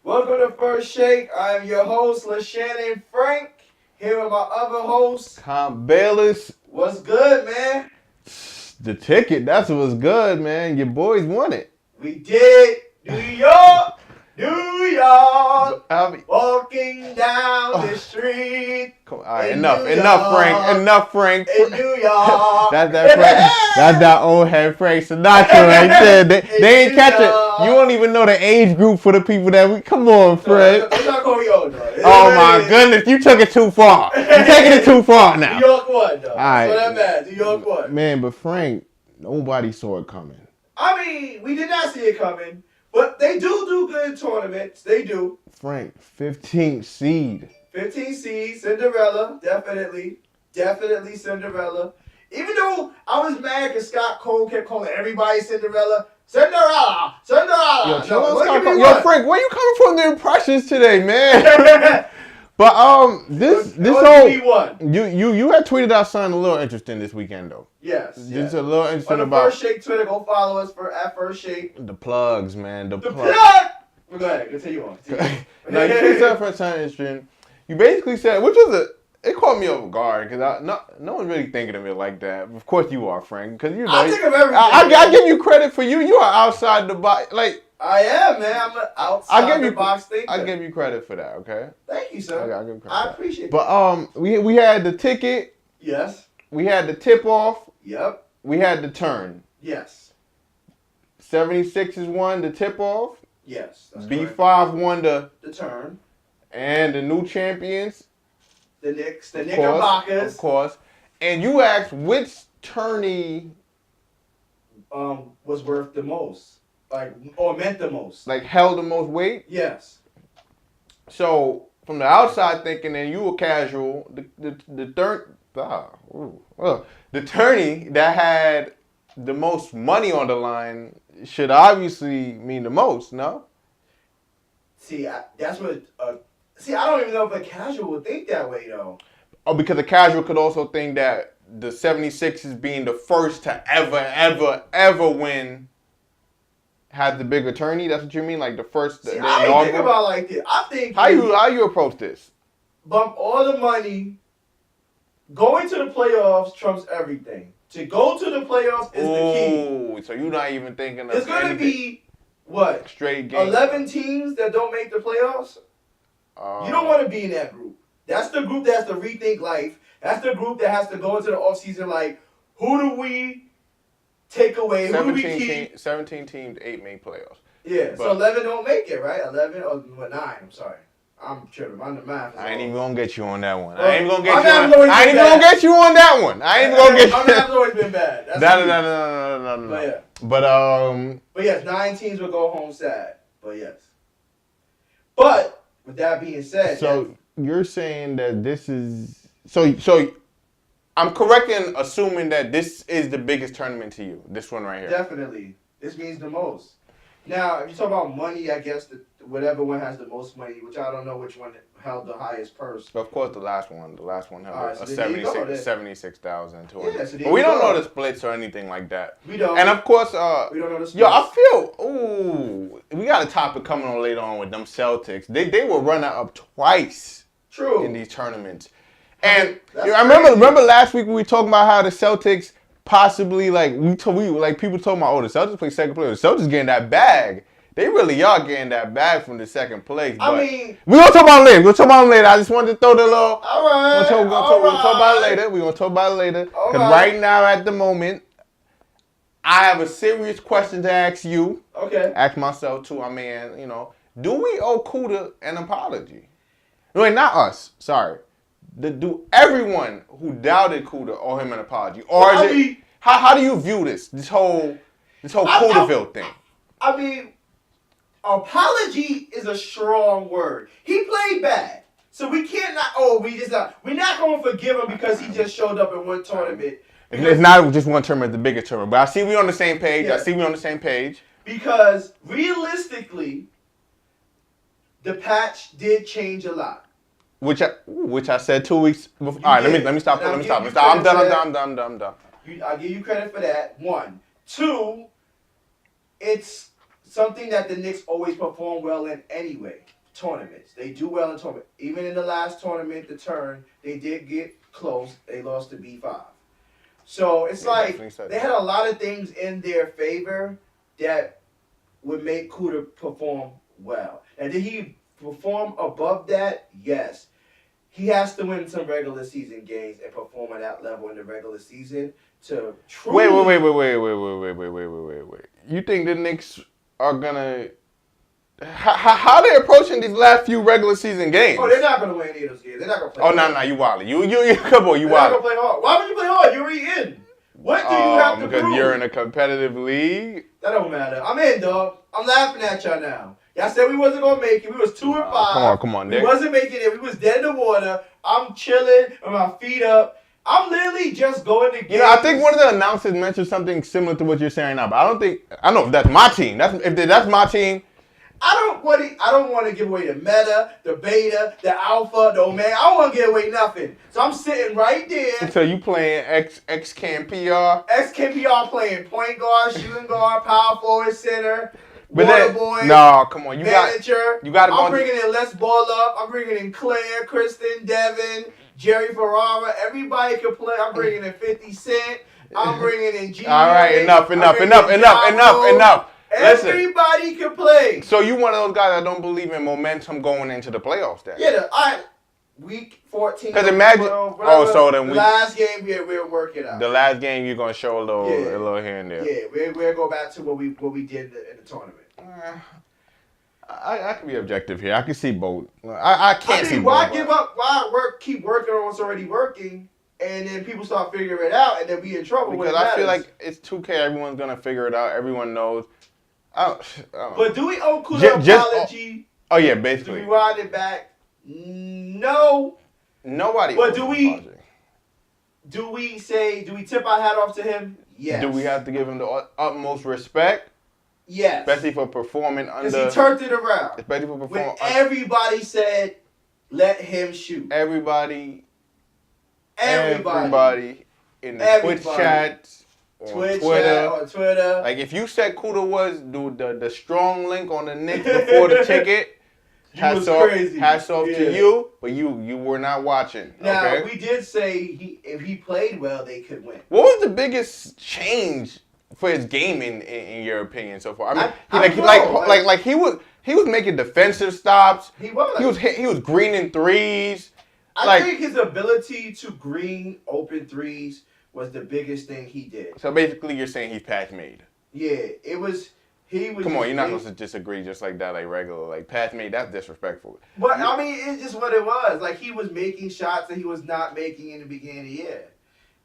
Welcome to First Shake. I'm your host, LaShannon Frank, here with my other host. Comp Bayless. What's good, man? The ticket, that's what's good, man. Your boys won it. We did. New York, New York, walking down the street. All right, enough, Frank. In New York. That's that old head Frank Sinatra right there. They ain't catch it. You don't even know the age group for the people that we. Come on, Frank. Let's not call you old, though. Oh my goodness, you took it too far. You're taking it too far now. New York won, though. All right. So that matters. New York won. Man, but Frank, nobody saw it coming. I mean, we did not see it coming, but they do good tournaments. They do. Frank, 15th seed. 15 seed, Cinderella, definitely Cinderella. Even though I was mad because Scott Cole kept calling everybody Cinderella. Cinderella. Yo, Frank, where you coming from the impressions today, man? But this whole you had tweeted out something a little interesting this weekend though. Yes. Just a little interesting on the about First Shake Twitter. Go follow us at First Shake. The plugs, man. The plug. Well, go ahead. Continue on. Now you said for something interesting. You basically said, which was it caught me off guard because no one's really thinking of it like that. Of course you are, Frank, because you know. I think of everything. I give you credit for you. You are outside the box, like. I am, man. I'm an outside the box thinker. I give you credit for that, okay? Thank you, sir. I give you credit. I appreciate it. But we had the ticket. Yes. We had the tip off. Yep. We had the turn. Yes. 76ers won the tip off. Yes. That's B5 correct. won the turn. And the new champions. The Knicks. The Knickerbockers. Of course. And you asked which tourney was worth the most. Or meant the most. Like held the most weight? Yes. So from the outside thinking, and you were casual, the tourney that had the most money on the line should obviously mean the most, no? See, that's what. I don't even know if a casual would think that way though. Oh, because a casual could also think that the 76ers being the first to ever win had the bigger tourney. That's what you mean, like the first. See, I didn't think about it like this. I think how you approach this. Bump all the money. Going to the playoffs trumps everything. To go to the playoffs is the key. So you're not even thinking of it's going to be what? Straight game. 11 teams that don't make the playoffs. You don't want to be in that group. That's the group that has to rethink life. That's the group that has to go into the offseason like, who do we take away? Who do we keep? 17 teams, 8 make playoffs. Yeah, but, so 11 don't make it, right? 11 or 9, I'm sorry. I'm tripping. I'm the math. I ain't even gonna get you on that one. Well, I ain't even gonna get you on that one. I ain't gonna get you. My math has always been bad. No. But yeah. But yes, 9 teams will go home sad. But yes. But with that being said, so you're saying that this is so. I'm correct in assuming that this is the biggest tournament to you. This one right here. Definitely, this means the most. Now, if you talk about money, I guess whatever one has the most money, which I don't know which one held the highest purse. Of course, the last one held right, so 76,200. Yeah, so but we don't know the splits or anything like that. We don't. And of course, we don't know the splits. Yo, I feel, we got a topic coming on later on with them Celtics. They were runner up twice. True. In these tournaments. And I remember last week when we talking about how the Celtics possibly people talking about the Celtics play second place. The Celtics getting that bag. They really are getting that bag from the second place. But I mean, we're gonna talk about it later. I just wanted to throw the little. All right. We're gonna talk about it later. We're gonna talk about it later. Because right now at the moment, I have a serious question to ask you. Okay. Ask myself too. I mean, do we owe Kuda an apology? No, not us. Sorry. Do everyone who doubted Kuda owe him an apology, or how do you view this whole Kudaville thing? I mean, apology is a strong word. He played bad, so we can't we're not going to forgive him because he just showed up in one tournament. It's not just one tournament, the bigger tournament. But I see we on the same page. Yeah. Because realistically, the patch did change a lot. Which I said 2 weeks before. All right, let me stop. I'm done. I'll give you credit for that. 1. 2, it's something that the Knicks always perform well in anyway. Tournaments. They do well in tournaments. Even in the last tournament, the turn, they did get close. They lost to B5. So it's like they had a lot of things in their favor that would make Kuda perform well. And did he perform above that? Yes. He has to win some regular season games and perform at that level in the regular season to truly... Wait. You think the Knicks are gonna... How they approaching these last few regular season games? Oh, they're not gonna win any of those games. They're not gonna play. No, you wildin'. You come on, you wildin'. They're not gonna play hard. Why would you play hard? You're already in. What do you have to prove? Because you're in a competitive league. That don't matter. I'm in, dog. I'm laughing at y'all now. Y'all said we wasn't gonna make it. We was 2-5. Come on, we Nick. wasn't making it. We was dead in the water. I'm chilling with my feet up. I'm literally just going to games. You know, I think one of the announcers mentioned something similar to what you're saying now, but I don't know if that's my team. If that's my team. I don't want to give away the meta, the beta, the alpha, the omega. I don't want to give away nothing. So I'm sitting right there. So you playing X Cam PR? X Cam PR playing point guard, shooting guard, power forward, center, but water boy. No, come on, manager. You got to go. I'm bringing in Les Ball Up. I'm bringing in Claire, Kristen, Devin, Jerry Ferrara. Everybody can play. I'm bringing in 50 Cent. I'm bringing in G. All right, enough. Everybody can play. So you one of those guys that don't believe in momentum going into the playoffs then? Yeah, week 14. Because imagine, the last game we'll work it out. The last game you're gonna show a little here and there. Yeah, we'll go back to what we did in the tournament. I can be objective here. I can see both. I can't see both. Why give up? Why keep working on what's already working? And then people start figuring it out, and then be in trouble. Because I feel like it's 2K. Everyone's gonna figure it out. Everyone knows. But do we owe Kuda an apology? Oh yeah, basically. Do we ride it back? No. Nobody. But do we tip our hat off to him? Yes. Do we have to give him the utmost respect? Yes. Especially for performing under. Because he turned it around. Especially for performing. When everybody said, "Let him shoot." Everybody in the Twitch chats. On Twitter. Like if you said Kuda was the strong link on the Knicks before the ticket, hats off to you, but you were not watching. Now okay? we did say if he played well, they could win. What was the biggest change for his game in your opinion so far? I mean, he was making defensive stops. He was greening threes. I think his ability to green open threes was the biggest thing he did. So basically, you're saying he's pass made. Yeah, it was. He was. Come on, you're not supposed to disagree just like that, like regular, like pass made. That's disrespectful. But I mean, it's just what it was. Like he was making shots that he was not making in the beginning of the year,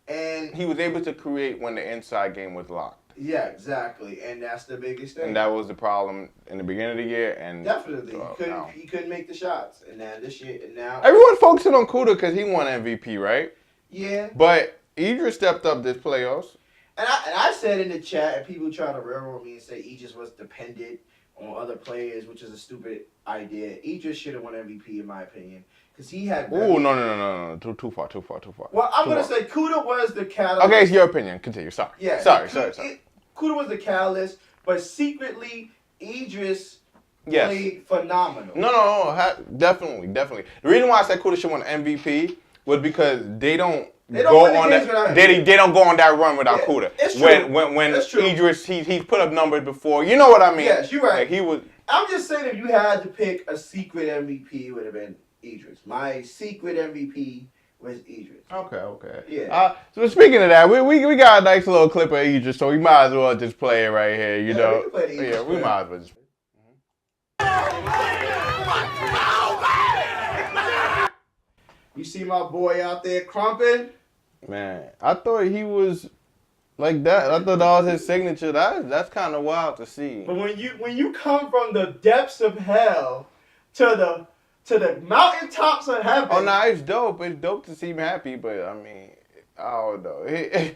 and he was able to create when the inside game was locked. Yeah, exactly, and that's the biggest thing. And that was the problem in the beginning of the year, and definitely he couldn't make the shots, and now this year, and now everyone focusing on Kuda because he won MVP, right? Yeah, but Idris stepped up this playoffs. And I said in the chat, and people try to railroad me and say Idris was dependent on other players, which is a stupid idea. Idris should have won MVP in my opinion, because he had. Oh no! Too far. Well, I'm gonna say Kuda was the catalyst. Okay, it's your opinion. Continue. Sorry. Yeah. Sorry. Kuda was the catalyst, but secretly Idris played phenomenal. No, definitely. The reason why I said Kuda should win MVP was because they don't go on that run without Kuda. It's true. When Idris he's put up numbers before. You know what I mean? Yes, you're right. Like he was. I'm just saying, if you had to pick a secret MVP, it would have been Idris. My secret MVP was Idris. Okay. Yeah. So speaking of that, we got a nice little clip of Idris, so we might as well just play it right here. You know. We can play Idris, we might as well just. You see my boy out there crumping? Man, I thought he was like that. I thought that was his signature. That's kind of wild to see. But when you come from the depths of hell to the mountaintops of heaven. Oh, no, it's dope. It's dope to see him happy, but I mean, I don't know. He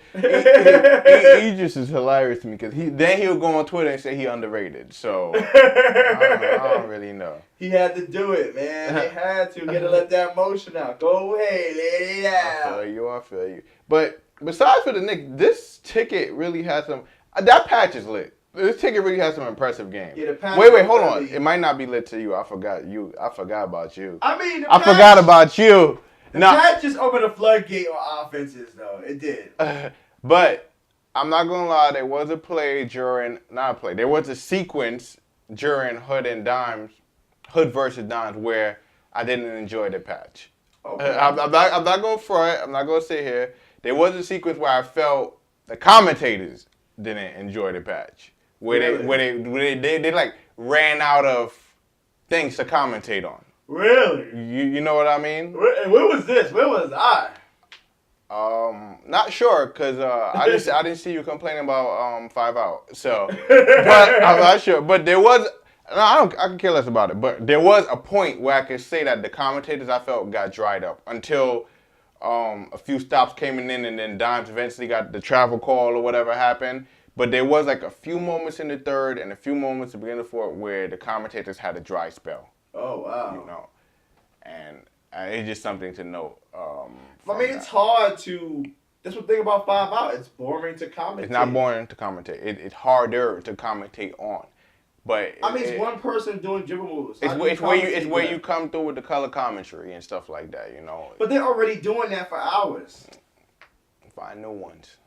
just is hilarious to me because he'll go on Twitter and say he underrated. So I don't really know. He had to do it, man. They had to. You gotta let that emotion out. Go ahead, let it out. I feel you. But besides for the Knicks, this ticket really has some. That patch is lit. This ticket really has some impressive games. Yeah, wait, hold on. It might not be lit to you. I forgot about you. I mean, I forgot about you. The Pats just opened a floodgate on offenses, though. It did. But I'm not gonna lie. There was a play during There was a sequence during Hood versus Dimes, where I didn't enjoy the patch. Okay. I'm not gonna front. I'm not gonna sit here. There was a sequence where I felt the commentators didn't enjoy the patch, where they like ran out of things to commentate on. Really? You know what I mean? Where was this? Where was I? Not sure, cause I didn't see you complaining about 5 out. So, but I'm not sure. But there was. I can care less about it. But there was a point where I could say that the commentators I felt got dried up until a few stops came in, and then Dimes eventually got the travel call or whatever happened. But there was like a few moments in the third and a few moments at the beginning of the fourth where the commentators had a dry spell. Oh wow! You know, and it's just something to note. I mean, it's hard to. That's the thing about 5 out. It's boring to commentate. It's not boring to commentate. It's harder to commentate on. But I mean, it's one person doing dribble moves. It's where you come through with the color commentary and stuff like that, you know. But they're already doing that for hours. Find new ones.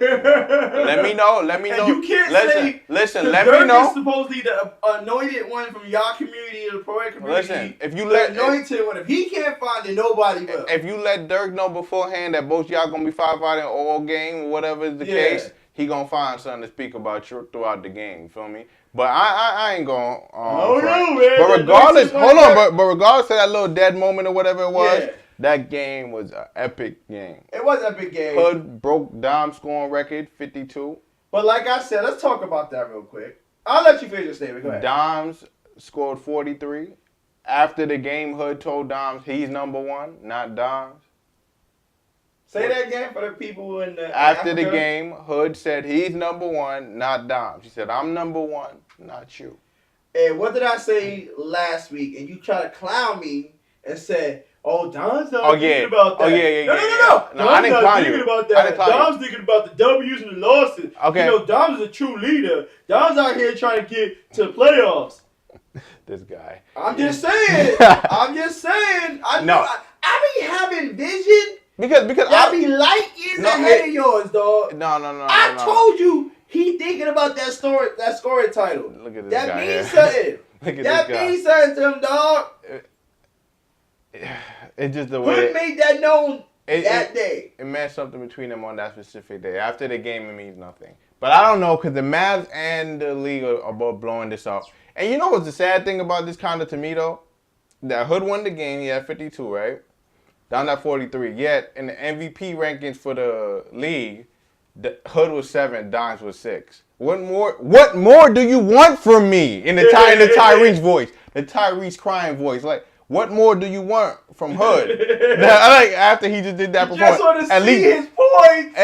Let me know. And you can't listen. say Let me know. Dirk is supposedly the anointed one from y'all community, the pro community. Listen, if you let anointed one, if he can't find it, nobody will. If you let Dirk know beforehand that both y'all gonna be 5 out in all game, whatever is the case, he gonna find something to speak about you throughout the game. You feel me? But I ain't gonna. Oh no, man! But regardless, hold on. But regardless of that little dead moment or whatever it was, that game was an epic game. It was an epic game. Hood broke Dom's scoring record, 52. But like I said, let's talk about that real quick. I'll let you finish your statement. Go ahead. Dom's scored 43. After the game, Hood told Dom's he's number one, not Dom's. Say that again for the people in the After Africa. the game, Hood said he's number one, not Dom's. He said, I'm number one, not you. And what did I say last week? And you try to clown me and said, oh, Dom's not thinking about that. Oh, yeah. No, I didn't Dom's not clown thinking you. about that. Dom's thinking about the W's and the losses. Okay. You know, Dom's a true leader. Dom's out here trying to get to the playoffs. This guy. I'm just saying. I be having vision. Because I be light years ahead of yours, dog. No. I told you he thinking about that scoring title. Look at this that guy. Means something. Look at that this guy. means something to him, dog. It's just the way. Hood made that known that day. It meant something between them on that specific day. After the game, it means nothing. But I don't know, because the Mavs and the league are both blowing this up. And you know what's the sad thing about this kind of to me, though? That Hood won the game. He had 52, right? Down at 43. Yet, in the MVP rankings for the league, the Hood was 7, Dimes was 6. What more do you want from me? In the Tyrese voice. The Tyrese crying voice. Like, what more do you want from Hood? Now, like, after he just did that performance. Just want to see his points.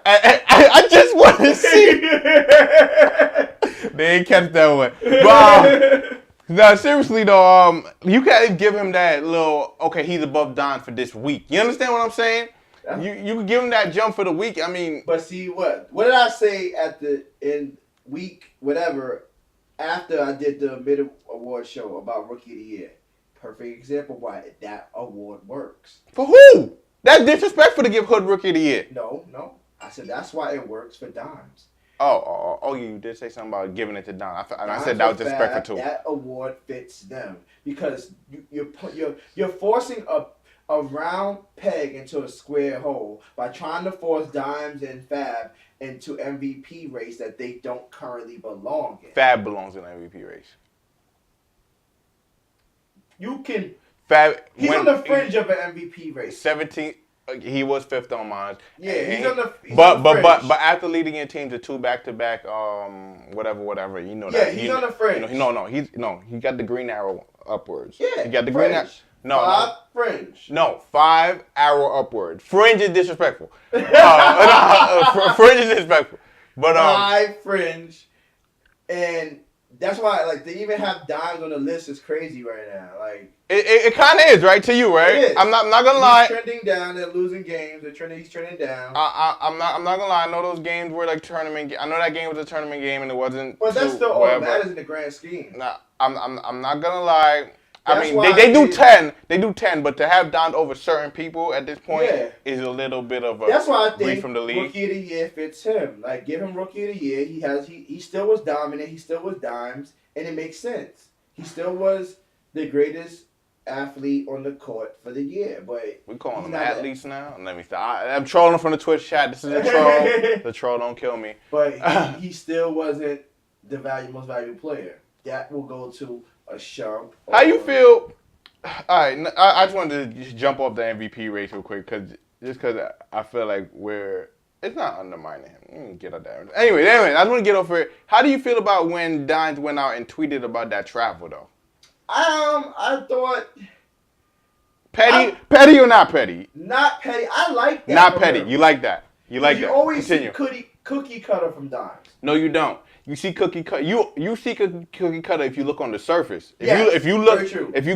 I just want to see. They ain't catch that one. But, no, seriously though, you can't give him that little, okay, he's above Don for this week. You understand what I'm saying? You can give him that jump for the week. I mean, but see what did I say in week whatever after I did the mid award show about Rookie of the Year? Perfect example why that award works. For who? That's disrespectful to give Hood Rookie of the Year. No. I said that's why it works for Dimes. Oh, you did say something about giving it to Don. I said that was disrespectful too. That award fits them because you're forcing a round peg into a square hole by trying to force Dimes and Fab into MVP race that they don't currently belong in. Fab belongs in the MVP race. You can. Fab. He's on the fringe of an MVP race. 17. He was 5th on mine. Yeah, he's on the. But after leading your team to 2 back-to-back, whatever, you know that. Yeah, he's on the fringe. He got the green arrow upwards. Yeah, he got the green arrow. No, fringe. No, 5 arrow upward. Fringe is disrespectful. Fringe is disrespectful. But 5 fringe, and That's why, like, they even have Dimes on the list is crazy right now. Like, it kind of is, right, to you, right? it is. I'm not gonna lie. He's trending down. They're losing games. He's trending down. I'm not gonna lie. I know those games were like tournament. I know that game was a tournament game and it wasn't. But that's still all that matters in the grand scheme. Nah, I'm not gonna lie. That's I mean, why they do 10. They do 10, but to have Don over certain people at this point is a little bit of a that's why I think from the league. Rookie of the Year fits him. Like, give him Rookie of the Year. He still was dominant. He still was dimes, and it makes sense. He still was the greatest athlete on the court for the year. But we calling him athletes now. Let me stop. I'm trolling from the Twitch chat. This is a troll. The troll don't kill me. But he still wasn't the most valuable player. That will go to a Shump. How you feel? All right, I just wanted to just jump off the MVP race real quick because I feel like it's not undermining him. Let me get out there. Anyway, I just want to get over it. How do you feel about when Dimes went out and tweeted about that travel though? I thought petty or not petty? Not petty. I like that. Not petty. You like that. You like that. You always Continue. see cookie cutter from Dimes. No, you don't. You see cookie cutter. You see cookie cutter if you look on the surface. If you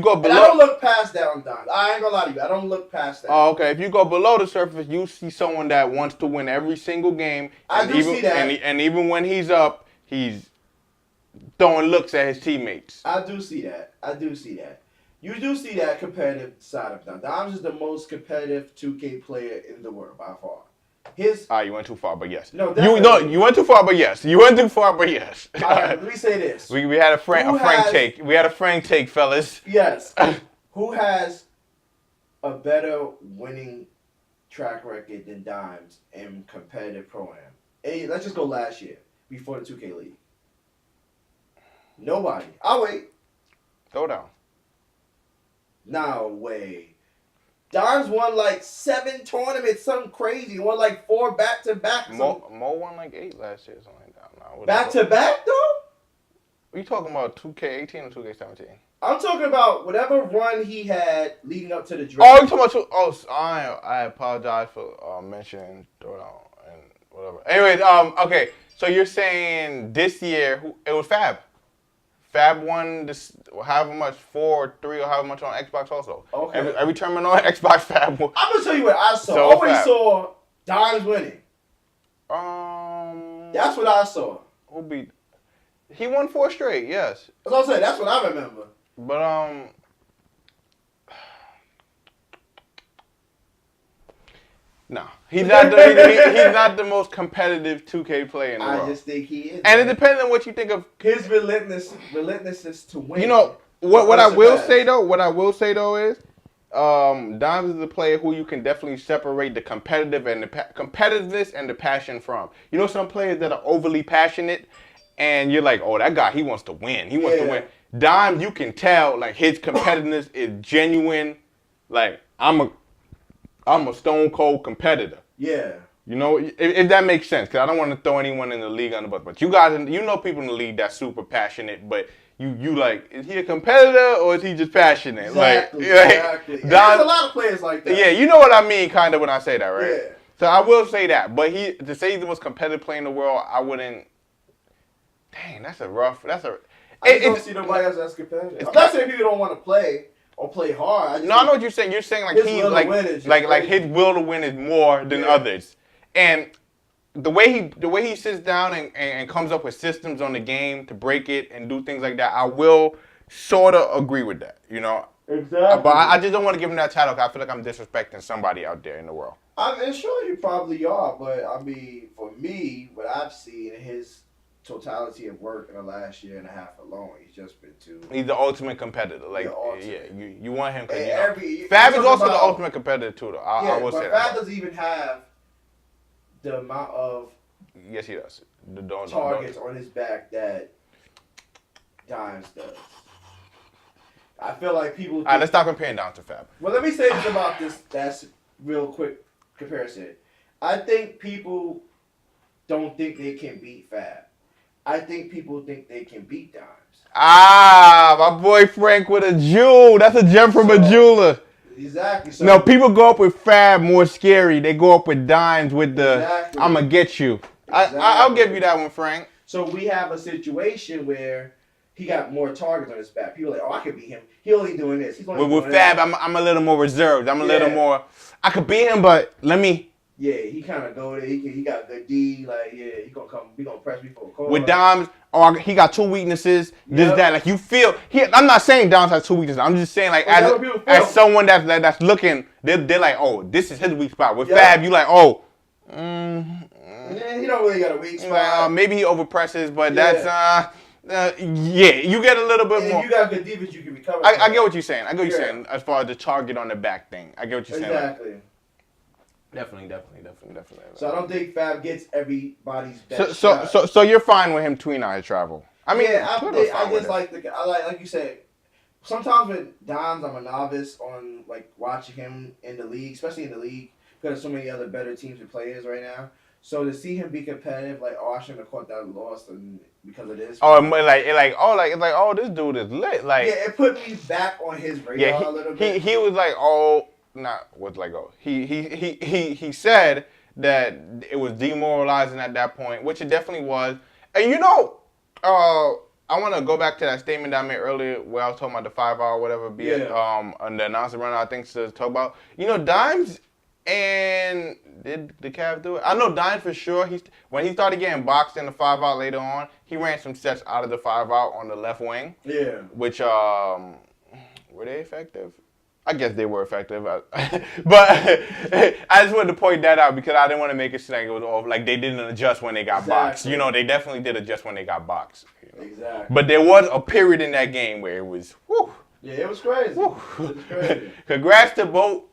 go below. And I don't look past that on Dimes. I ain't gonna lie to you. I don't look past that. Oh, okay. If you go below the surface, you see someone that wants to win every single game. I do see that. And even when he's up, he's throwing looks at his teammates. I do see that. You do see that competitive side of Dimes. Dimes is the most competitive 2K player in the world by far. You went too far, but yes. No, you went too far, but yes. You went too far, but yes. All right, let me say this. We had a Frank take. We had a Frank take, fellas. Yes. Who has a better winning track record than Dimes in competitive pro-am? Hey, let's just go last year before the 2K League. Nobody. I'll wait. Throw down. No way. Dimes won like 7 tournaments, something crazy. Won like 4 back-to-back. Mo won like 8 last year, something like that. No, back-to-back, though? Are you talking about 2K18 or 2K17? I'm talking about whatever run he had leading up to the draft. Oh, you talking about I apologize for mentioning Throwdown and whatever. Anyway, okay. So you're saying this year it was Fab. Fab won this, however much, 4 or 3 or however much on Xbox also. Okay. Every tournament on Xbox, Fab won. I'm going to tell you what I saw. I always saw Dimes winning. That's what I saw. He won 4 straight, yes. That's what I'm saying. That's what I remember. But, no, he's not the most competitive 2K player in the world. I just think he is. And it depends on what you think of his relentlessness to win. You know what I will say though is, Dimes is a player who you can definitely separate the competitive and the competitiveness and the passion from. You know, some players that are overly passionate, and you're like, oh, that guy, he wants to win. He wants to win. Dimes, you can tell like his competitiveness is genuine. Like I'm a stone cold competitor. Yeah. You know, if that makes sense, because I don't want to throw anyone in the league on the bus. But you guys, you know people in the league that's super passionate, but you like, is he a competitor or is he just passionate? Exactly, exactly. There's a lot of players like that. Yeah, you know what I mean kind of when I say that, right? Yeah. So I will say that. But to say he's the most competitive player in the world, I wouldn't. Dang, I don't see nobody else that's competitive. I'm not saying people don't want to play or play hard. I know what you're saying. You're saying like he's like his will to win is more than others. And the way he sits down and comes up with systems on the game to break it and do things like that, I will sort of agree with that, you know. Exactly. But I just don't want to give him that title because I feel like I'm disrespecting somebody out there in the world. I mean, sure you probably are, but I mean, for me, what I've seen in his totality of work in the last year and a half alone, he's just been He's the ultimate competitor. Like, you want him because Fab is also the ultimate competitor too, though. I will say that. Fab doesn't even have the amount of yes, he does. Targets on his back that Dimes does. I feel like people. All right, let's stop comparing Dimes to Fab. Well, let me say this about this. That's real quick comparison. I think people don't think they can beat Fab. I think people think they can beat Dimes. My boy Frank with a jewel. That's a gem from a jeweler. Exactly. So, no, people go up with Fab more scary. They go up with Dimes with the I'm going to get you. Exactly. I'll give you that one, Frank. So we have a situation where he got more targets on his back. People are like, oh, I could beat him. He only doing this. He's only with doing Fab, that. I'm a little more reserved. I'm a little more. I could beat him, but let me. Yeah, he kind of go there. He got good D. Like, yeah, he gonna come. He gonna press me for a call. With Dimes, he got 2 weaknesses. This, that. Like you feel. I'm not saying Dimes has 2 weaknesses. I'm just saying like as someone that's looking, they're like, oh, this is his weak spot. With Fab, you like, oh. Yeah, he don't really got a weak spot. Maybe he overpresses, but that's you get a little bit and more. If you got good defense, you can recover. I get what you're saying. I get what you're saying as far as the target on the back thing. I get what you're saying. Exactly. Definitely. So I don't think Fab gets everybody's best. So you're fine with him tweeting out his travel. I mean, yeah, I just like you said. Sometimes with Dimes, I'm a novice on like watching him in the league, especially in the league, because there's so many other better teams and players right now. So to see him be competitive, like, oh, I shouldn't have caught that loss, and because of this. This dude is lit. Like, yeah, it put me back on his radar a little bit. He was like, he said that it was demoralizing at that point, which it definitely was. And I want to go back to that statement that I made earlier where I was talking about the 5 hour whatever, be it and the announcer runner I think to talk about. Dimes and did the Cavs do it? I know Dimes for sure. When he started getting boxed in the 5 out later on, he ran some sets out of the 5 out on the left wing. Yeah. Which were they effective? I guess they were effective, but I just wanted to point that out because I didn't want to make it seem like it was all like they didn't adjust when they got boxed. They definitely did adjust when they got boxed. Exactly. But there was a period in that game where it was, whew. Yeah, it was crazy. It was crazy. Congrats to both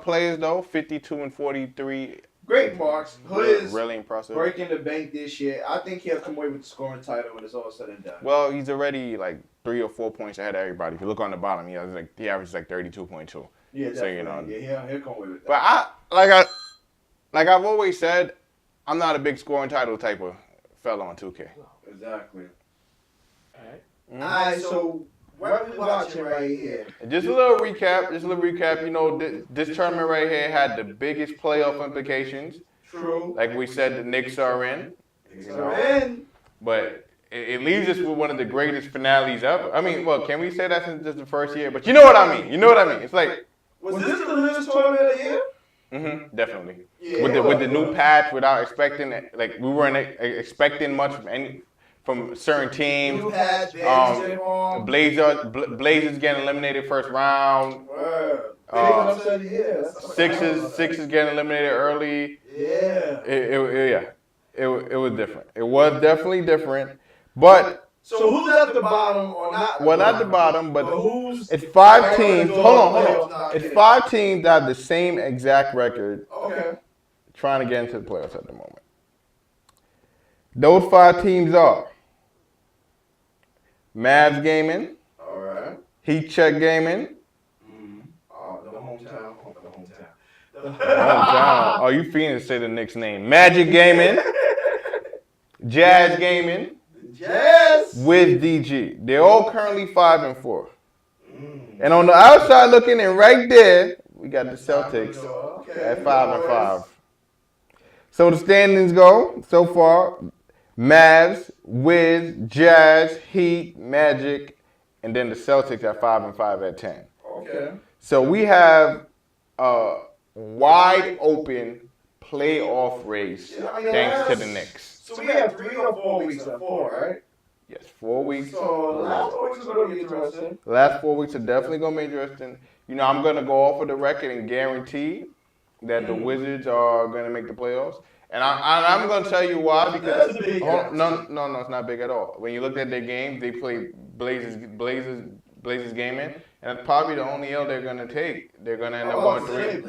players though, 52 and 43. Great marks. Hood is really impressive. Breaking the bank this year. I think he'll come away with the scoring title when it's all said and done. Well, he's already like 3 or 4 points ahead of everybody. If you look on the bottom, he averages like 32.2. Yeah, so he'll come away with that. But I've always said, I'm not a big scoring title type of fella on 2K. Exactly. All right. So what are we watching right here? Just a little recap. This tournament right here had the biggest playoff implications. True. Like we said, the Knicks are in. But it leaves us with one of the greatest finales ever. I mean, well, can we say that since just the first year? But you know what I mean. It's like. Was this the Lewis tournament of the year? Mm-hmm. Definitely. Yeah, with the new patch, without expecting we weren't expecting much from certain teams. Blazers getting eliminated first round. Sixers getting eliminated early. Yeah. It was different. It was definitely different. But so who's at the bottom or not? Well, not the bottom, but it's 5 teams. Hold on. It's 5 teams that have the same exact record. Okay. Trying to get into the playoffs at the moment. Those 5 teams are Mavs Gaming. All right. Heat Check Gaming. The hometown. Oh, you feeling to say the Knicks name? Magic Gaming. Jazz Gaming. Yes. With DG. They're all currently 5 and 4. And on the outside looking in right there, we got the Celtics at 5 and 5. So the standings go so far: Mavs, Wiz, Jazz, Heat, Magic, and then the Celtics at 5 and 5 at 10. Okay. So we have a wide open playoff race thanks to the Knicks. So we have 3 or 4 weeks of 4, right? Yes, 4 weeks. So the last 4 weeks are going to be interesting. The last 4 weeks are definitely going to be interesting. I'm going to go off of the record and guarantee that the Wizards are going to make the playoffs. And I'm going to tell you why. Because no, it's not big at all. When you look at their games, they play Blazers gaming, and that's probably the only L they're going to take. They're going to end up going 3.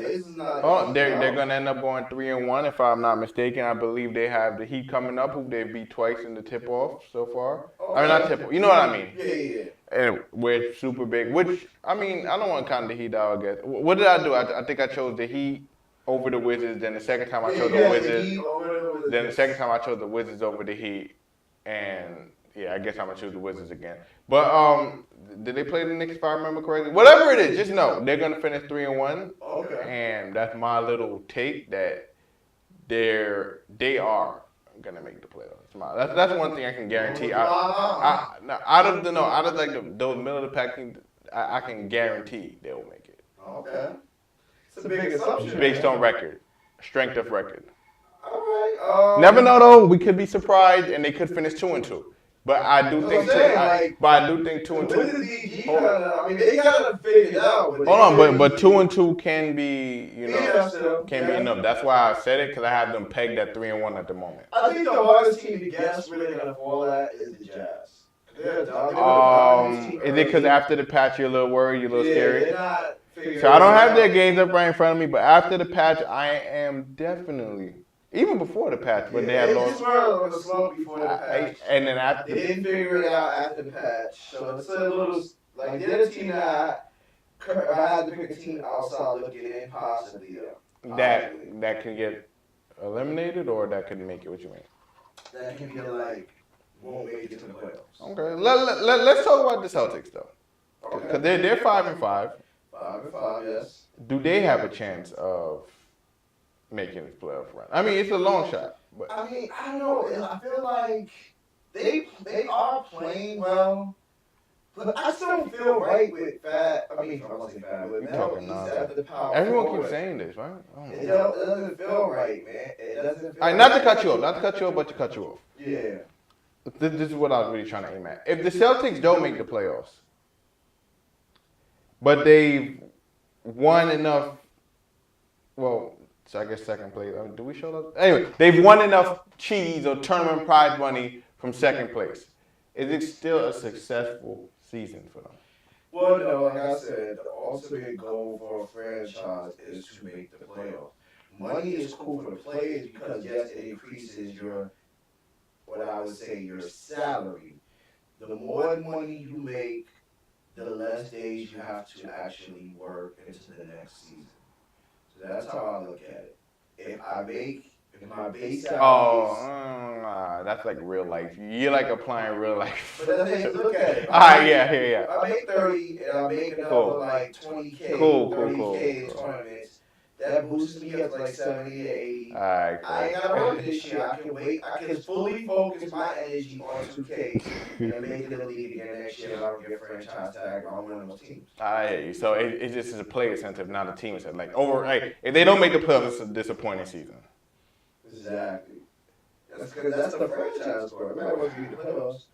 They're going to end up going 3-1 if I'm not mistaken. I believe they have the Heat coming up, who they beat twice in the tip-off so far. I mean, not tip-off. You know what I mean? Yeah. And we're super big. Which I don't want to count the Heat out. I guess. What did I do? I think I chose the Heat over the Wizards. Then the second time I chose the Wizards. Then the second time I chose the Wizards over the Heat. And yeah, I guess I'm gonna choose the Wizards again. But did they play the Knicks if I remember correctly? Whatever it is, just know they're gonna finish 3-1. Okay. And that's my little take that they are gonna make the playoffs. That's one thing I can guarantee. Out of like those middle of the pack teams, I can guarantee they will make it. Okay. It's a big assumption. Based on record, strength of record. All right. Never know though. We could be surprised and they could finish 2-2. But I do think I do think 2-2. They gotta figure it out. Hold on, but 2-2 can be, can be enough. That's why I said it, because I have them pegged at 3-1 at the moment. I think the hardest team to guess where they're gonna fall at is the Jazz. Is it because after the patch you're a little worried, you're a little scared? So I don't have their games up right in front of me, but after the patch, I am definitely. Even before the patch, but they had lost. On the slump before the patch. And then after they didn't figure it out after the patch. So it's a little like they're the team that I had to pick a team outside looking in possibly that can get eliminated or that can make it. What you mean? That can be like won't make it to the playoffs. Okay, let's talk about the Celtics though, because they're 5-5. 5-5, yes. Do they have a chance of making the playoff run? I mean, it's a long shot. But I mean, I don't know. I feel like they are playing well, but I still don't feel right with Fat. I mean, I wasn't Fat, but everyone keeps saying this, right? It doesn't feel right, man. It doesn't feel right. Not to cut you off, but to cut you off. Yeah. This is what I was really trying to aim at. If the Celtics don't make the playoffs, but they've won enough, well, so I guess second place. Do we show that? Anyway, they've won enough cheese or tournament prize money from second place. Is it still a successful season for them? Well, no, like I said, the ultimate goal for a franchise is to make the playoffs. Money is cool for the players because, yes, it increases your salary. The more money you make, the less days you have to actually work into the next season. So that's how I look at it. If my base salary that's like real life. You're like applying real life. But that's how you look at it. Yeah. I make 30 and I make another like 20K, 30K in tournaments. That boosts me up to like 70 to 80. Alright, cool. I ain't gotta work this year. I can wait. I can fully focus my energy on 2K and make it in the league again next year. I don't get a franchise tag on one of those teams. I hear you. So it just is a player incentive, not a team incentive. Like if they don't make the playoffs, it's a disappointing season. Exactly. That's because that's the franchise score. No matter what you do the playoffs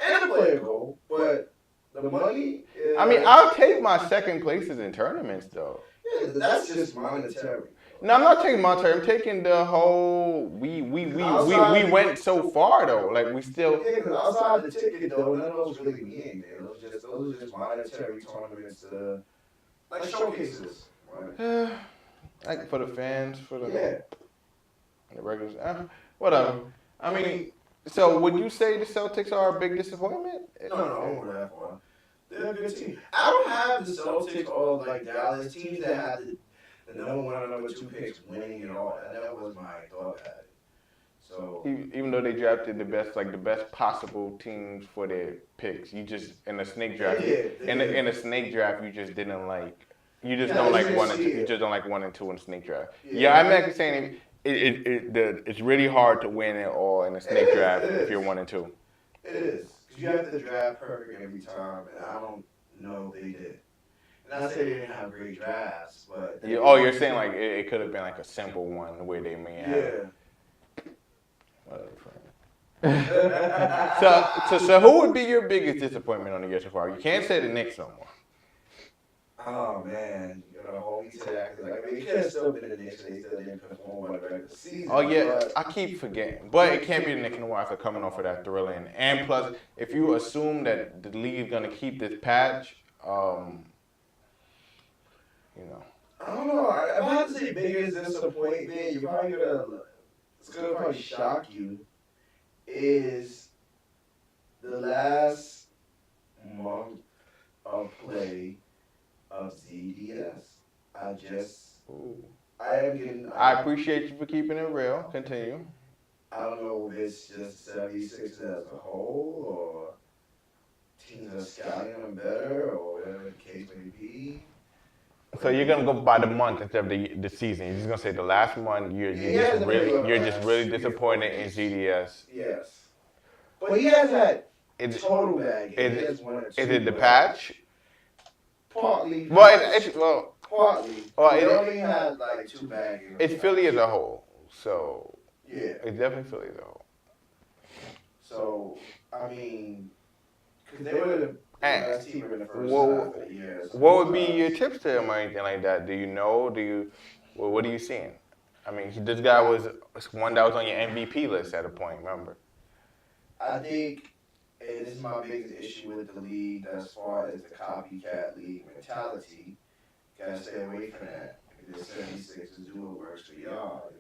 and the player goal, but the money. I mean, I'll take my second places in tournaments though. Yeah, that's just monetary. No, I'm not taking monetary. I'm taking the whole. We went so far though. Like we still. Yeah, because outside the ticket though, none of those really mean anything. Those are just monetary tournaments, like showcases. Right? Like for the fans, for the yeah. The regulars. Whatever. I mean, so would you say the Celtics are a big disappointment? No, I don't go that far. They're a good team. I don't have the Celtics or like Dallas teams that have the number one and number two picks winning and all. That was my thought at it. So even though they drafted the best possible teams for their picks, you just in a snake draft. In a snake draft, you just didn't like. You just don't like one and two. You just don't like 1 and 2 in a snake draft. Yeah, I'm actually saying it's really hard to win it all in a snake draft if you're 1 and 2. It is. You have to draft perfect every time, and I don't know if they did. And I say they didn't have great drafts, but... you're saying like it could have been like a simple one where they may have... Whatever. So who would be your biggest disappointment on the year so far? You can't say the Knicks no more. Oh, man. You gotta hold me to that. It could have still been the Knicks, they still didn't perform on the regular season. Oh, yeah. I keep forgetting. But it can't be the Knicks no more after coming off of that thrilling. And plus, if you assume that the league is going to keep this patch, I don't know. If I had to say biggest disappointment, you're probably it's gonna probably shock you, is the last month of play of ZDS. I appreciate you for keeping it real. Continue. I don't know if it's just 76 as a whole, or teams are scouting them better, or whatever the case may be. So you're gonna go by the month instead of the season. You're just gonna say the last month. You're just really disappointed in GDS. Yes, but he has had Is total bad games. is it the patch? Partly. Well. Partly. Well, They only had like 2 bad games. It's Philly as a whole, so yeah, it's definitely Philly as a whole. So I mean, because they were the best team in the first half of the year. So what would be your tips to him or anything like that? Do you know? What are you seeing? I mean, this guy was one that was on your MVP list at a point. Remember? I think. And this is my biggest issue with the league as far as the copycat league mentality. Gotta stay away from that. The 76ers do what works for y'all.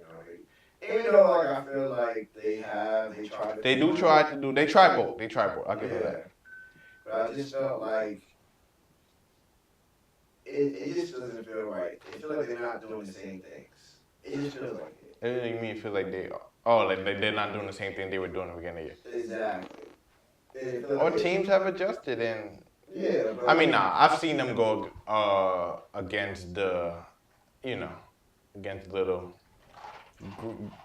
Even though like I feel like they try to. They try both. I give you that. But I just felt like it just doesn't feel right. It feels like they're not doing the same things. It just feels like it. You mean feel like they're not doing the same thing they were doing at the beginning of the year? Exactly. Or teams have adjusted and. Yeah. I mean, I've seen them go against against little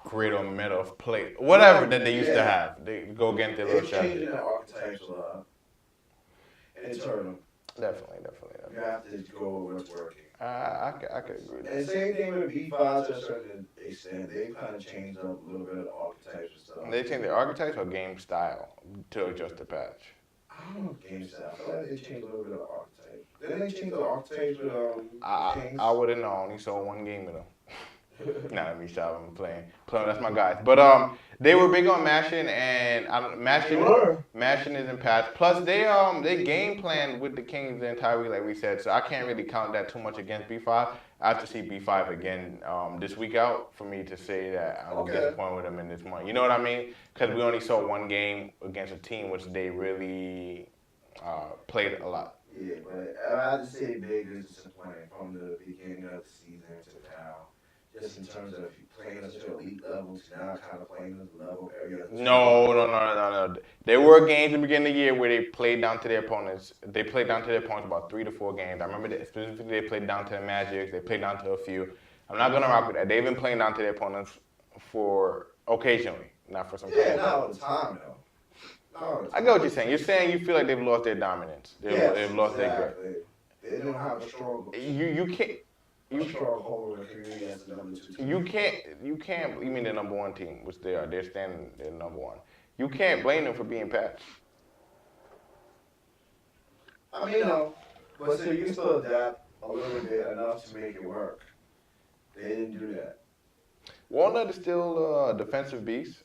grid or metal plate, whatever that they used to have. They go against their little shadow. They're changing their archetypes a lot. And it's hurt them. Definitely. You have to go with what's working. I could agree with that. And same thing with B5 to a certain extent. They kind of changed up a little bit of the archetypes and stuff. They changed their archetypes or game style to adjust the patch? I don't know game style. I feel like they changed a little bit of the archetypes. Didn't they change the archetypes with Kings? I wouldn't know. I only saw one game of them. Nah, let me stop. I'm playing. That's my guys. But they were big on mashing, and mashing isn't patch. Plus, they game plan with the Kings the entire week, like we said. So I can't really count that too much against B5. I have to see B5 again this week out for me to say that I'm disappointed with them in this month. You know what I mean? Because we only saw one game against a team which they really played a lot. Yeah, but I have to say big is disappointing from the beginning of the season to now. Just in terms of playing at such an elite level to now kind of playing at the level every other team. No. There were games in the beginning of the year where they played down to their opponents. They played down to their opponents about 3 to 4 games. I remember that specifically they played down to the Magic. They played down to a few. I'm not going to rock with that. They've been playing down to their opponents for occasionally, not for some time. Yeah, not all the time, though. I get what you're saying. You're saying you feel like they've lost their dominance. They've lost their grip. They don't have a strong. You can't. You can't. You mean the number one team, which they are. They're standing. They're number one. You can't blame them for being patched. I mean, no, but still, you can still adapt a little bit enough to make it work. They didn't do that. Walnut is still a defensive beast.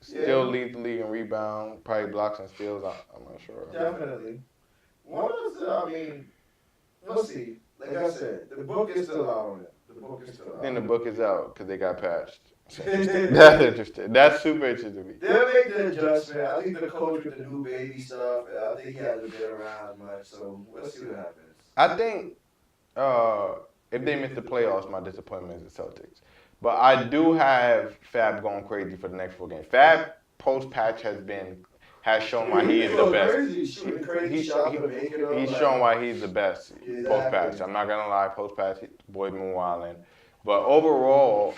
Still leads the league in rebound, probably blocks and steals. I'm not sure. Definitely. I mean, we'll see. Like I said, the book is still out on it. Then the book is out because they got patched. That's interesting. That's super interesting to me. They'll make the adjustment. I think the coach with the new baby stuff, I think he hasn't been around much, so we'll see what happens. I think if they miss the playoffs, my disappointment is the Celtics. But I do have Fab going crazy for the next 4 games. Fab post-patch has shown why he is the best. He's shown why he's the best post-patch. I'm not going to lie, post-patch, boy's been wilding. But overall,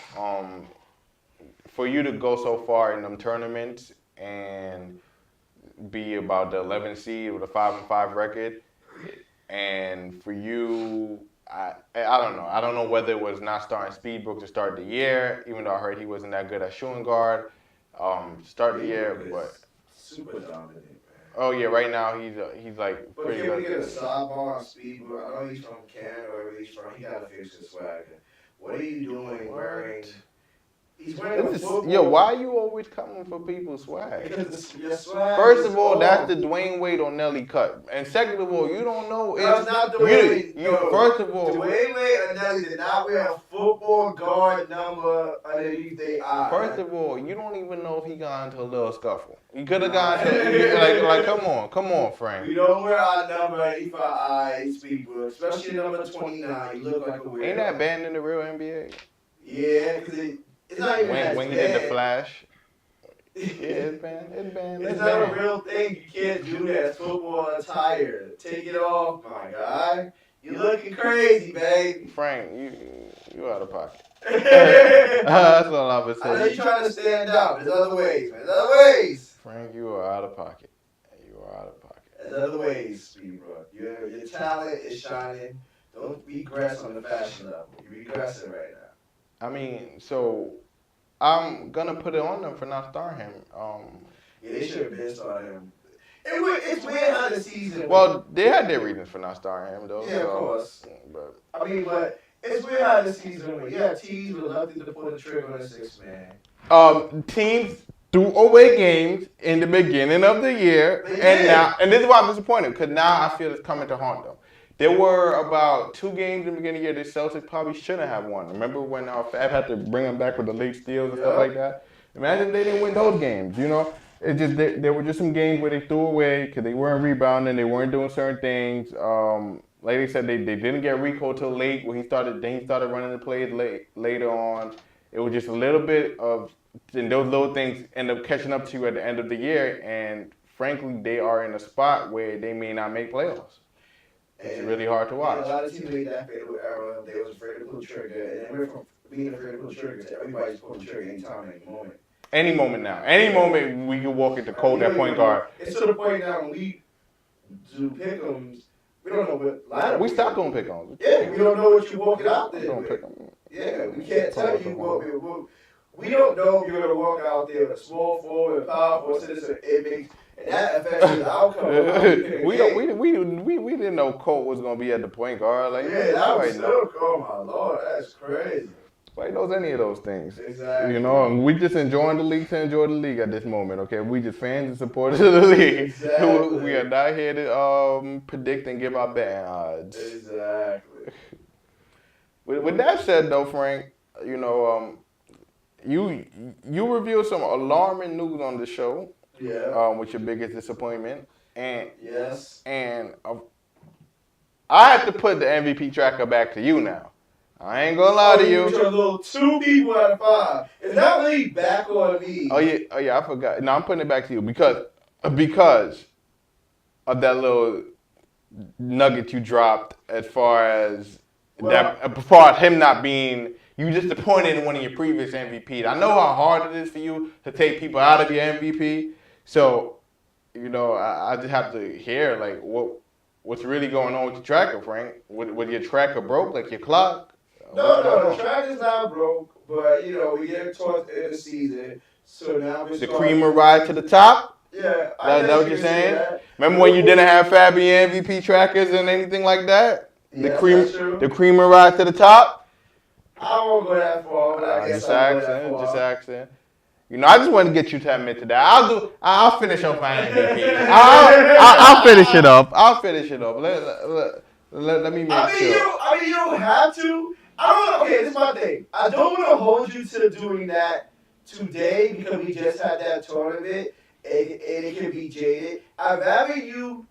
for you to go so far in them tournaments and be about the 11th seed with a 5-5 record, and for you, I don't know. I don't know whether it was not starting Speedbrook to start the year, even though I heard he wasn't that good at shooting guard. Start the year, but super dominant, man. Oh yeah, right now he's like but pretty can good. We get a sidebar on Speedbrook? I know he's from Canada, wherever he's from. He gotta fix his swagger. What are you doing wearing? He's wearing a football. Yo, why are you always coming for people's swag? Because your swag. First of all, that's the Dwayne Wade on Nelly cut, and second of all, you don't know. That's not Dwayne Wade. First of all, Dwayne Wade and Nelly did not wear a football guard number underneath their eye. First of all, you don't even know if he got into a little scuffle. He could have got into like come on, Frank. We don't wear our number underneath our eyes, Speedbrook, especially number 29. You look like a weirdo. Ain't that banned in the real NBA? Yeah, because it's not even when he did the Flash. Yeah, it's banned. It's not a real thing. You can't do that. It's football attire. Take it off, my guy. You looking crazy, baby. Frank, you out of pocket. That's all I'm gonna say. I know you're trying to stand out. There's other ways, man. There's other ways. Frank, you are out of pocket. You are out of pocket. There's other ways, Speedbro. Your talent is shining. Don't regress on the fashion level. You're regressing right now. I mean, so I'm gonna put it on them for not starting him. Yeah, they should have been starting him. It's weird how the season. Well, they had their reasons for not starting him, though. Yeah, so, of course. But But it's weird how the season went. Yeah, teams reluctant to pull the trigger on a 6-man. teams threw away games in the beginning of the year, and this is why I'm disappointed, because now I feel it's coming to haunt them. There were about 2 games in the beginning of the year the Celtics probably shouldn't have won. Remember when Fab had to bring them back with the late steals and stuff like that? Imagine they didn't win those games, you know? It just there were just some games where they threw away because they weren't rebounding, they weren't doing certain things. Like they said, they didn't get Rico till late when he started running the plays later on. It was just a little bit of, and those little things end up catching up to you at the end of the year. And frankly, they are in a spot where they may not make playoffs. It's really hard to watch. A lot of teams made that fatal error. They was afraid to pull the trigger, and then went from being afraid to pull the trigger to everybody's pulling the trigger anytime, any moment. Any moment now. Any moment we can walk into cold at point guard. It's to the point now when we do pick-ems, we don't know what lineup. We stopped doing pick-ems. Yeah, we don't know what you're walking out there. Don't pick 'em. Yeah, we can't tell you what we don't know if you're gonna walk out there with a small forward, a power forward, citizen. And that affects the outcome. We didn't know Colt was gonna be at the point guard. Like, yeah, that was so cool. My Lord, that's crazy. Nobody knows any of those things. Exactly. You know, and we just enjoying the league to enjoy the league at this moment, okay? We just fans and supporters of the league. Exactly. We are not here to predict and give our betting odds. Exactly. With that said, though, Frank, you know, you revealed some alarming news on the show. Yeah. With your biggest disappointment. And yes. And I have to put the MVP tracker back to you now. I ain't gonna lie to you. You're a little 2 people out of 5. It's not really back on me. Oh yeah, I forgot. No, I'm putting it back to you because of that little nugget you dropped as far as him not being. You disappointed in one of your previous MVPs. I know how hard it is for you to take people out of your MVP. So, you know, I just have to hear like what's really going on with your tracker, Frank. Was your tracker broke, like your clock? No, the tracker's not broke, but you know, we get towards the end of the season, so now we're the creamer ride to the top? Yeah, That's what you're saying? Remember when you didn't have Fabi MVP trackers and anything like that? Yeah, that's true. The creamer ride to the top? I won't go that far, but I guess just asking. You know, I just wanted to get you to admit to that. I'll finish up my MVP. I'll finish it up. Let me make sure. I mean, you don't have to. Okay, this is my thing. I don't want to hold you to doing that today because we just had that tournament and it can be jaded. I'd rather you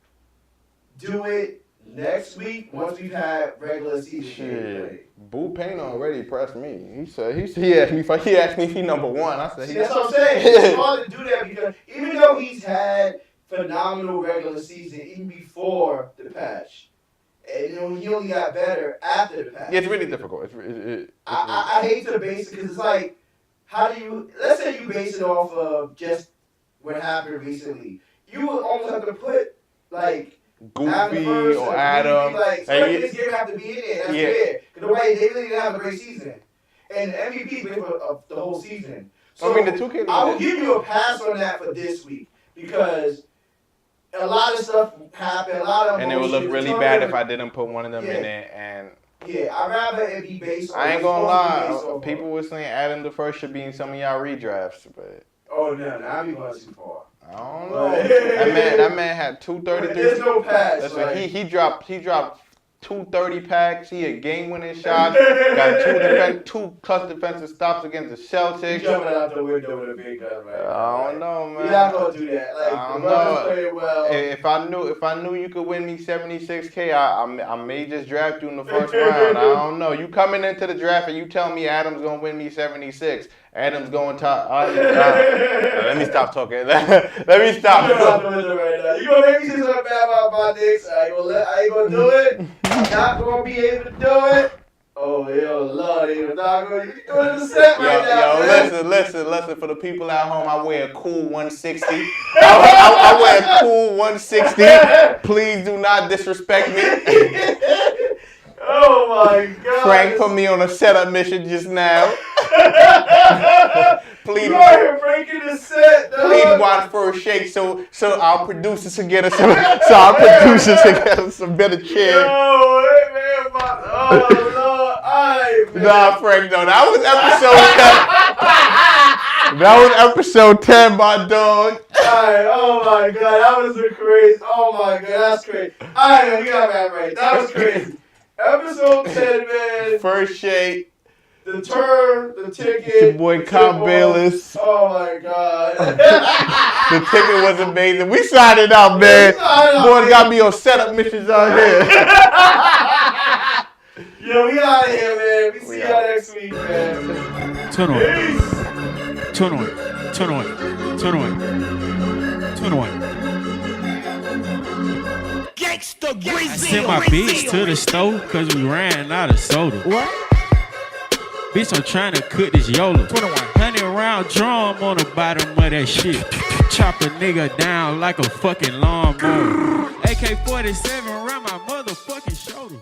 do it next week once we've had regular season gameplay. Boo Payne already pressed me. He asked me if he number 1. I said that's what I'm saying. It's hard to do that because even though he's had phenomenal regular season even before the patch. And you know, he only got better after the patch. Yeah, it's really difficult. I hate to base it because it's like, how do you? Let's say you base it off of just what happened recently. You would almost have to put like Goofy or Adam. Like, this game have to be in there. That's fair. Because the way they really didn't have a great season, and the MVP played for the whole season. So I mean, the 2K. I will give you a pass on that for this week because. A lot of stuff happened. And it would look really bad if I didn't put one of them in there. And I'd rather it be based on. I ain't gonna lie. People were saying Adam the First should be in some of y'all redrafts, but. Oh no, now we going too far. I don't know. that man had 233. There's no pass. Listen, he dropped 230 packs. He had game-winning shots. Got two plus defensive stops against the Celtics. He's jumping out the window with a big gun, right? I don't know, man. You're not gonna do that. Like I don't the Runners play well. If I knew you could win me 76K, I may just draft you in the first round. I don't know. You coming into the draft and you tell me Adam's gonna win me 76, Adams going top. Let me stop talking. Let me stop. You're out the window right now. You gonna make me say something bad about my Knicks? I ain't gonna do it. I'm not gonna be able to do it. Oh, yo, Lord, you're not going to do it in the set right now, man. Listen. For the people at home, I wear a cool 160. I wear a cool 160. Please do not disrespect me. Oh, my God. Frank put me on a setup mission just now. Please. You are here breaking the set, dog. Please watch First Shake so our producers can get us some better chairs. Yo, hey, man, oh, Lord. Nah, Frank, no, that was episode 10. That was episode 10, my dog. Alright, oh my God, that was a crazy. Oh my God, that's crazy. Alright, you got that right. That was crazy. Episode 10, man. First Shake. The turn, the ticket. It's your boy Kyle Bayless. Oh my God. The ticket was amazing. We signed it out, man. Boy got me on setup missions out here. Yo, we out of here, man. We see y'all next week, man. Turn on. Peace. Turn on. Turn on. Turn on. Turn on. Gangsta Brazil. I sent my bitch to the store because we ran out of soda. What? Bitch, I'm trying to cook this YOLO. 21. 100-round drum on the bottom of that shit. Chop a nigga down like a fucking lawnmower. AK-47 around my motherfucking shoulder.